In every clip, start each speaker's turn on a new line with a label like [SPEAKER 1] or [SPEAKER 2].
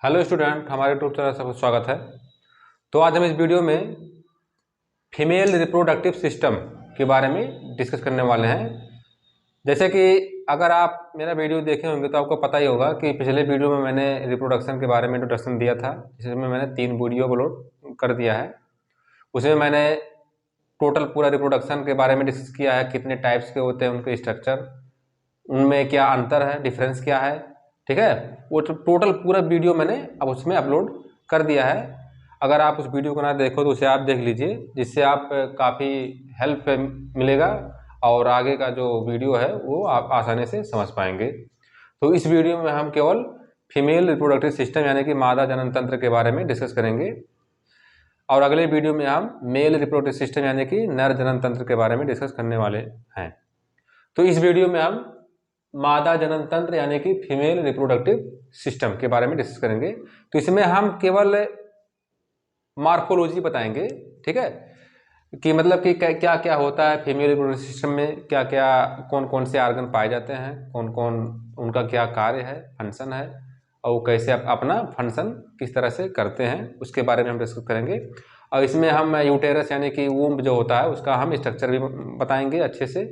[SPEAKER 1] Hello student, हमारे YouTube channel सबका स्वागत है। तो आज हम इस वीडियो में फीमेल रिप्रोडक्टिव सिस्टम के बारे में डिस्कस करने वाले हैं। जैसे कि अगर आप मेरा वीडियो देखे होंगे तो आपको पता ही होगा कि पिछले वीडियो में मैंने रिप्रोडक्शन के बारे में इंट्रोडक्शन दिया था, जिसमें मैंने 3 वीडियो अपलोड कर दिया है। उसमें मैंने टोटल पूरा रिप्रोडक्शन के बारे में डिस्कस किया है, कितने टाइप्स के होते हैं, उनके स्ट्रक्चर, उनमें क्या अंतर है, डिफरेंस क्या है। ठीक है, वो टोटल पूरा वीडियो मैंने अब उसमें अपलोड कर दिया है। अगर आप उस वीडियो को ना देखो तो उसे आप देख लीजिए, जिससे आप काफ़ी हेल्प मिलेगा और आगे का जो वीडियो है वो आप आसानी से समझ पाएंगे। तो इस वीडियो में हम केवल फीमेल रिप्रोडक्टिव सिस्टम यानी कि मादा जनन तंत्र के बारे में डिस्कस करेंगे, और अगले वीडियो में हम मेल रिप्रोडक्टिव सिस्टम यानी कि नर जनन तंत्र के बारे में डिस्कस करने वाले हैं। तो इस वीडियो में हम मादा जनन तंत्र यानी कि फीमेल रिप्रोडक्टिव सिस्टम के बारे में डिस्कस करेंगे। तो इसमें हम केवल मार्फोलॉजी बताएंगे, ठीक है, कि मतलब कि क्या क्या होता है फीमेल रिप्रोडक्टिव सिस्टम में, क्या क्या कौन कौन से आर्गन पाए जाते हैं, कौन कौन उनका क्या कार्य है, फंक्शन है, और वो कैसे अपना फंक्शन किस तरह से करते हैं, उसके बारे में हम डिस्कस करेंगे। और इसमें हम यूटेरस यानी कि वूम्ब जो होता है उसका हम स्ट्रक्चर भी बताएंगे अच्छे से।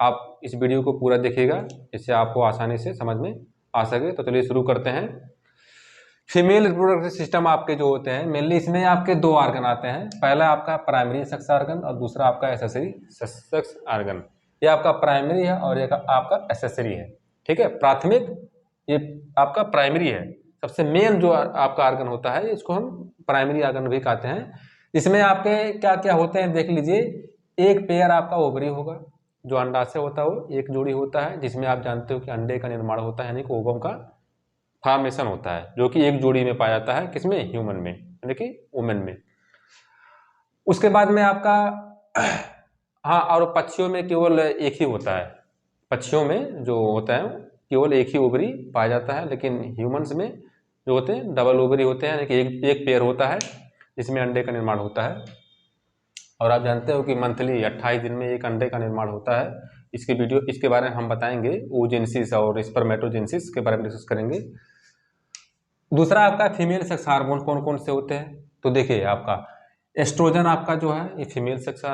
[SPEAKER 1] आप इस वीडियो को पूरा देखिएगा, इससे आपको आसानी से समझ में आ सके। तो चलिए शुरू करते हैं। फीमेल रिप्रोडक्टिव सिस्टम आपके जो होते हैं मेनली, इसमें आपके 2 आर्गन आते हैं। पहला आपका प्राइमरी सेक्स आर्गन और दूसरा आपका एसेसरी सेक्स आर्गन। ये आपका प्राइमरी है और ये आपका एसेसरी है। ठीक है, प्राथमिक ये आपका प्राइमरी है। सबसे मेन जो आपका आर्गन होता है इसको हम प्राइमरी आर्गन भी कहते हैं। इसमें आपके क्या क्या होते हैं देख लीजिए। एक पेयर आपका ओवरी होगा, जो अंडाशय होता है वो एक जोड़ी होता है, जिसमें आप जानते हो कि अंडे का निर्माण होता है यानी कि ओवम का फॉर्मेशन होता है, जो कि एक जोड़ी में पाया जाता है। किसमें? ह्यूमन में, यानी कि वुमेन में। उसके बाद में आपका हाँ, और पक्षियों में केवल एक ही होता है। पक्षियों में जो होता है केवल एक ही ओवरी पाया जाता है, लेकिन ह्यूमंस में जो होते हैं डबल ओवरी होते हैं, यानी कि एक पेयर होता है जिसमें अंडे का निर्माण होता है। और आप जानते हो कि मंथली 28 दिन में एक अंडे का निर्माण होता है। इसके बारे में हम बताएंगे, oogenesis और स्पर्मेटोजेनेसिस के बारे में डिस्कस करेंगे। दूसरा आपका फीमेल सेक्स हार्मोन कौन कौन से होते हैं, तो देखिए आपका एस्ट्रोजन आपका जो है ये फीमेल सेक्स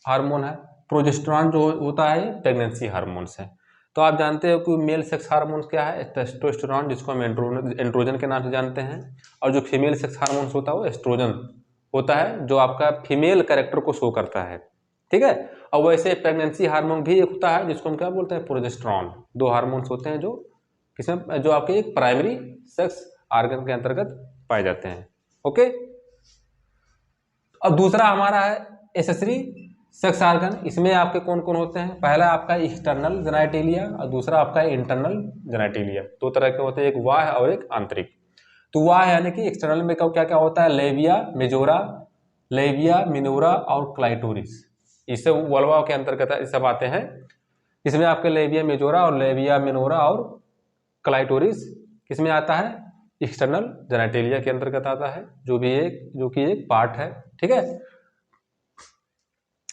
[SPEAKER 1] हार्मोन है। प्रोजेस्टेरॉन जो होता है ये प्रेगनेंसी हार्मोन्स है। तो आप जानते हो कि मेल सेक्स हार्मोन्स क्या है? टेस्टोस्टेरॉन, जिसको हम एंड्रोजन के नाम से जानते हैं। और जो फीमेल सेक्स हार्मोन्स होता है वो एस्ट्रोजन होता है, जो आपका फीमेल कैरेक्टर को शो करता है। ठीक है, और वैसे प्रेगनेंसी हार्मोन भी एक होता है जिसको हम क्या बोलते हैं? प्रोजेस्टेरॉन। 2 हार्मोन्स होते हैं जो किसमें, जो आपके एक प्राइमरी सेक्स आर्गन के अंतर्गत पाए जाते हैं। ओके, अब दूसरा हमारा है एसेसरी सेक्स आर्गन। इसमें आपके कौन कौन होते हैं? पहला आपका एक्सटर्नल जेनाइटेलिया और दूसरा आपका इंटरनल जेनाइटेलिया। 2 तरह के होते हैं, एक बाह्य और एक आंतरिक। तो बाह्य यानी कि एक्सटर्नल में क्या क्या होता है? लेबिया मेजोरा, लेबिया मिनोरा और क्लाइटोरिस। इससे वल्वा के अंतर्गत ये सब आते हैं। इसमें आपके लेबिया मेजोरा और लेबिया मिनोरा और क्लाइटोरिस किसमें आता है? एक्सटर्नल जेनाइटेलिया के अंतर्गत आता है, जो कि एक पार्ट है। ठीक है,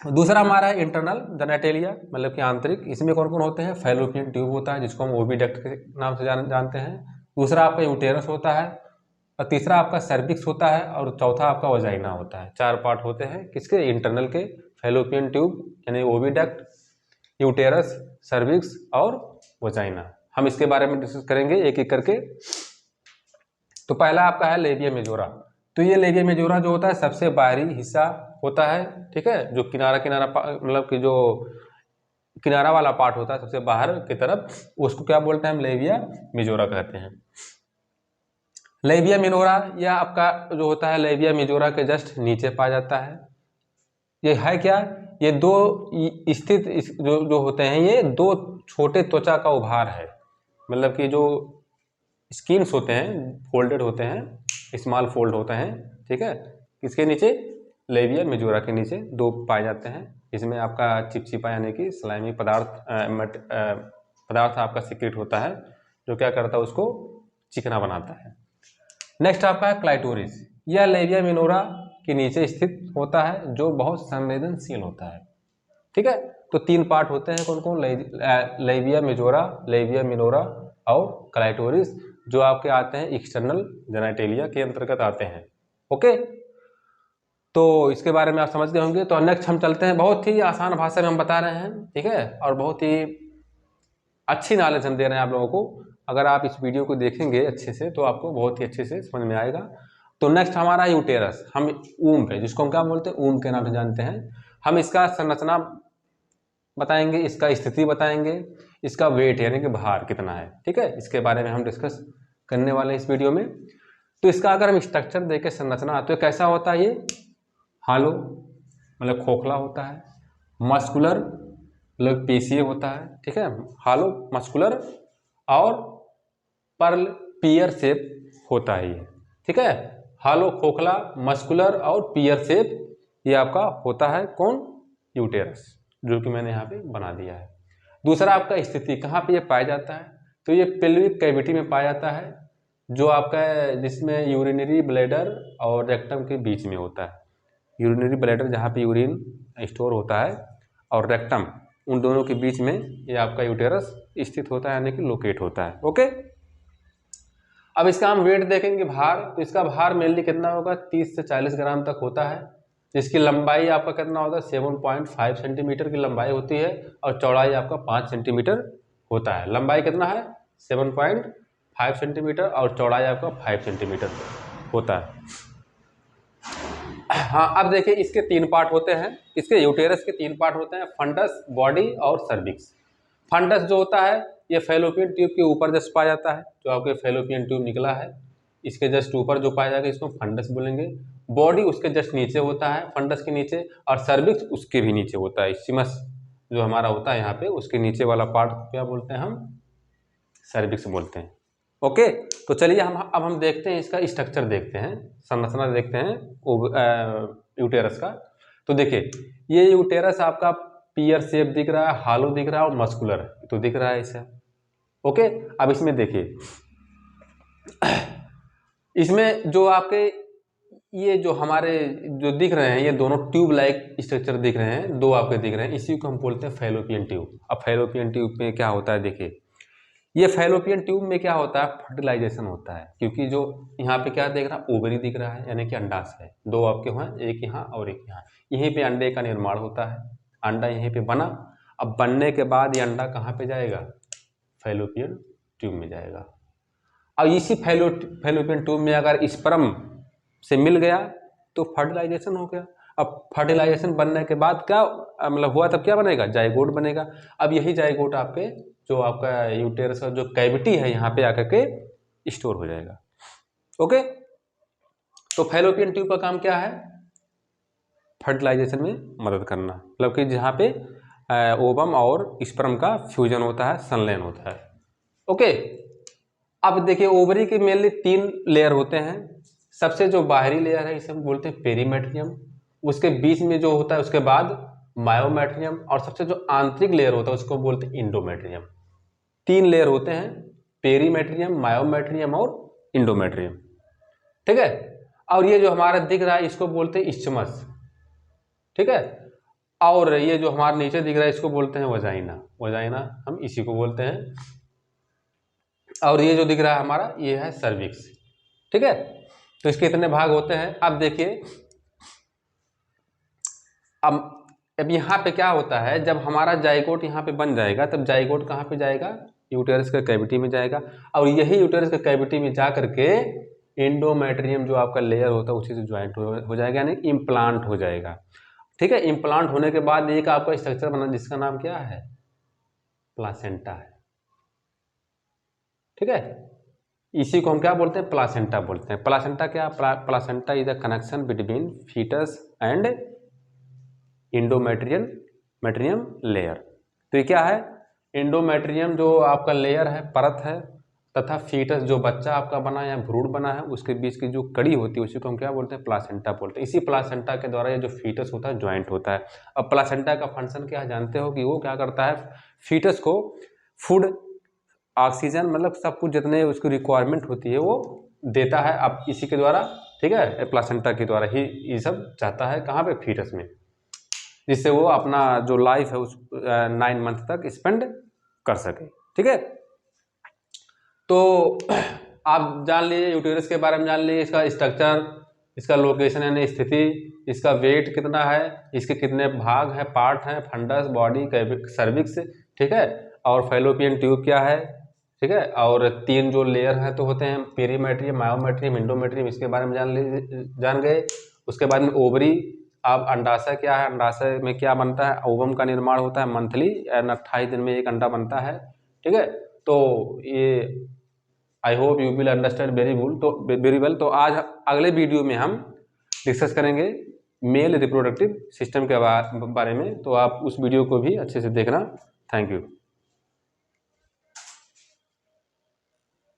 [SPEAKER 1] दूसरा हमारा है इंटरनल जेनाइटेलिया, मतलब कि आंतरिक। इसमें कौन कौन होते हैं? फैलोपियन ट्यूब होता है, जिसको हम ओविडक्ट के नाम से जानते हैं। दूसरा आपका यूटेरस होता है, और तीसरा आपका सर्विक्स होता है, और चौथा आपका वजाइना होता है। 4 पार्ट होते हैं किसके? इंटरनल के। फैलोपियन ट्यूब यानी ओविडक्ट, यूटेरस, सर्विक्स और वजाइना। हम इसके बारे में डिस्कस करेंगे एक एक करके। तो पहला आपका है लेबिया मेजोरा। तो ये लेबिया मेजोरा जो होता है सबसे बाहरी हिस्सा होता है। ठीक है, जो किनारा मतलब कि जो किनारा वाला पार्ट होता है सबसे बाहर की तरफ, उसको क्या बोलते हैं? हम लेबिया मेजोरा कहते हैं। लेबिया मिनोरा यह आपका जो होता है लेबिया मेजोरा के जस्ट नीचे पाया जाता है। ये है क्या? ये 2 स्थित जो होते हैं, ये 2 छोटे त्वचा का उभार है। मतलब कि जो स्किन्स होते हैं फोल्डेड होते हैं, स्मॉल फोल्ड होते हैं। ठीक है, किसके नीचे? लेबिया मेजोरा के नीचे 2 पाए जाते हैं। इसमें आपका चिपचिपा यानी कि स्लाइमी पदार्थ आपका सीक्रेट होता है, जो क्या करता है? उसको चिकना बनाता है। नेक्स्ट आपका है क्लाइटोरिस। यह लेबिया मिनोरा के नीचे स्थित होता है, जो बहुत संवेदनशील होता है। ठीक है, तो 3 पार्ट होते हैं कौन कौन? लेबिया मेजोरा, लेबिया मिनोरा और क्लाइटोरिस। जो आपके आते हैं एक्सटर्नल जेनिटेलिया के अंतर्गत आते हैं। ओके, तो इसके बारे में आप समझ गए होंगे। तो नेक्स्ट हम चलते हैं, बहुत ही आसान भाषा में हम बता रहे हैं, ठीक है, और बहुत ही अच्छी नॉलेज हम दे रहे हैं आप लोगों को। अगर आप इस वीडियो को देखेंगे अच्छे से तो आपको बहुत ही अच्छे से समझ में आएगा। तो नेक्स्ट हमारा यूटेरस, हम ऊम पे, जिसको हम क्या बोलते हैं, ऊम के नाम से जानते हैं। हम इसका संरचना बताएंगे, इसका स्थिति बताएंगे, इसका वेट यानी कि भार कितना है, ठीक है, इसके बारे में हम डिस्कस करने वाले हैं इस वीडियो में। तो इसका अगर हम स्ट्रक्चर देखें, संरचना, तो कैसा होता है, ये हालो मतलब खोखला होता है, मस्कुलर मतलब पेशीय होता है, ठीक है, हालो मस्कुलर, और पर्ल पियर शेप होता है ये, ठीक है, हालो खोखला मस्कुलर और पियर शेप ये आपका होता है, कौन, यूटेरस, जो कि मैंने यहाँ पे बना दिया है। दूसरा आपका स्थिति, कहाँ पे ये पाया जाता है, तो ये पेल्विक कैविटी में पाया जाता है, जो आपका जिसमें यूरिनरी ब्लैडर और रेक्टम के बीच में होता है। यूरिनरी ब्लैडर जहाँ पे यूरिन स्टोर होता है और रेक्टम, उन दोनों के बीच में ये आपका यूटेरस स्थित होता है, यानी कि लोकेट होता है। ओके, अब इसका हम वेट देखेंगे, भार, तो इसका भार मेनली कितना होगा, 30 से 40 ग्राम तक होता है, जिसकी लंबाई आपका कितना होता है, 7.5 सेंटीमीटर की लंबाई होती है, और चौड़ाई आपका 5 सेंटीमीटर होता है। लंबाई कितना है, 7.5 सेंटीमीटर, और चौड़ाई आपका 5 सेंटीमीटर होता है। हाँ, अब देखिए इसके 3 पार्ट होते हैं, इसके यूटेरस के 3 पार्ट होते हैं, फंडस, बॉडी और सर्विक्स। फंडस जो होता है ये फैलोपियन ट्यूब के ऊपर जस्ट पाया जाता है, जो आपके फैलोपियन ट्यूब निकला है इसके जस्ट ऊपर जो पाया जाएगा इसको फंडस बोलेंगे। बॉडी उसके जस्ट नीचे होता है, फंडस के नीचे, और सर्विक्स उसके भी नीचे होता है, सिमस जो हमारा होता है यहाँ पे, उसके नीचे वाला पार्ट क्या बोलते हैं हम, सर्विक्स बोलते हैं। ओके, तो चलिए अब हम देखते हैं, इसका स्ट्रक्चर देखते हैं, संरचना देखते हैं यूटेरस का। तो देखिए ये यूटेरस आपका पियर शेप दिख रहा है, हालो दिख रहा है, और मस्कुलर तो दिख रहा है इसे। ओके, अब इसमें देखिए इसमें जो आपके ये जो हमारे जो दिख रहे हैं, ये दोनों ट्यूब लाइक स्ट्रक्चर दिख रहे हैं, दो आपके दिख रहे हैं, इसी को हम बोलते हैं फैलोपियन ट्यूब। अब फैलोपियन ट्यूब में क्या होता है, देखिए ये फैलोपियन ट्यूब में क्या होता है, फर्टिलाइजेशन होता है, क्योंकि जो यहाँ पे क्या दिख रहा है, ओवरी दिख रहा है, यानी कि अंडाशय, दो आपके हुए, एक यहाँ और एक यहाँ, यहीं पे अंडे का निर्माण होता है, अंडा यहीं पे बना। अब बनने के बाद ये अंडा कहाँ पे जाएगा, फैलोपियन ट्यूब में जाएगा। अब इसी फैलोपियन ट्यूब में अगर स्पर्म से मिल गया तो फर्टिलाइजेशन हो गया। अब फर्टिलाइजेशन बनने के बाद क्या मतलब हुआ, तब क्या बनेगा, जाइगोट बनेगा। अब यही जाइगोट आपके जो आपका यूटेरस का जो कैविटी है यहाँ पे आकर के स्टोर हो जाएगा। ओके, तो फैलोपियन ट्यूब का काम क्या है, फर्टिलाइजेशन में मदद करना, मतलब कि जहाँ पे ओवम और स्पर्म का फ्यूजन होता है, संलयन होता है। ओके, अब देखिए ओवरी के मेनली 3 लेयर होते हैं। सबसे जो बाहरी लेयर है इसे हम बोलते हैं पेरीमेट्रियम, उसके बीच में जो होता है उसके बाद मायोमेट्रियम, और सबसे जो आंतरिक लेयर होता है उसको बोलते हैं इंडोमेट्रियम। 3 लेयर होते हैं, पेरीमेट्रियम, मायोमेट्रियम और इंडोमेट्रियम, ठीक है। और ये जो हमारा दिख रहा है इसको बोलते हैं इस्चमस, ठीक है। और ये जो हमारे नीचे दिख रहा है इसको बोलते हैं वजाइना, वजाइना हम इसी को बोलते हैं। और ये जो दिख रहा है हमारा ये है सर्विक्स, ठीक है। तो इसके इतने भाग होते हैं। अब देखिए अब यहाँ पे क्या होता है, जब हमारा जाइगोट यहाँ पे बन जाएगा तब जाइगोट कहाँ पे जाएगा, यूटेरस के कैविटी में जाएगा, और यही यूटेरस के कैविटी में जा करके इंडोमेट्रियम जो आपका लेयर होता है उसी से ज्वाइंट हो जाएगा, यानी इम्प्लांट हो जाएगा, ठीक है। इम्प्लांट होने के बाद एक आपका स्ट्रक्चर बना जिसका नाम क्या है, प्लासेंटा है, ठीक है। इसी को हम क्या बोलते हैं, प्लासेंटा बोलते हैं। प्लासेंटा क्या, placenta is the connection between foetus and endometrium layer. तो ये क्या है, इंडोमेट्रियम जो आपका लेयर है, परत है, तथा फीटस जो बच्चा आपका बना या भ्रूण बना है उसके बीच की जो कड़ी होती है उसी को हम क्या बोलते हैं, प्लासेंटा बोलते हैं। इसी प्लासेंटा के द्वारा ये जो फीटस होता है ज्वाइंट होता है। अब प्लासेंटा का फंक्शन क्या है जानते हो, कि वो क्या करता है, फीटस को फूड, ऑक्सीजन, मतलब सब कुछ जितने उसकी रिक्वायरमेंट होती है वो देता है, अब इसी के द्वारा, ठीक है, प्लासेंटा के द्वारा ही ये सब चाहता है, कहाँ पे, फीटस में, जिससे वो अपना जो लाइफ है उस 9 मंथ तक स्पेंड कर सके, ठीक है। तो आप जान लीजिए, यूटेरस के बारे में जान लीजिए, इसका स्ट्रक्चर, इसका लोकेशन यानी स्थिति, इसका वेट कितना है, इसके कितने भाग हैं, पार्ट हैं, फंडस, बॉडी, सर्विक्स, ठीक है, और फैलोपियन ट्यूब क्या है, ठीक है, और 3 जो लेयर हैं तो होते हैं पेरीमेट्रियम, मायोमेट्रियम, इंडोमेट्रियम, इसके बारे में जान गए। उसके बाद में ओवरी, अब अंडाशय क्या है, अंडाशय में क्या बनता है, ओवम का निर्माण होता है मंथली, 28 दिन में एक अंडा बनता है, ठीक है। तो ये I hope you will understand very well. तो आज अगले वीडियो में हम डिस्कस करेंगे मेल रिप्रोडक्टिव सिस्टम के बारे में, तो आप उस वीडियो को भी अच्छे से देखना। Thank you.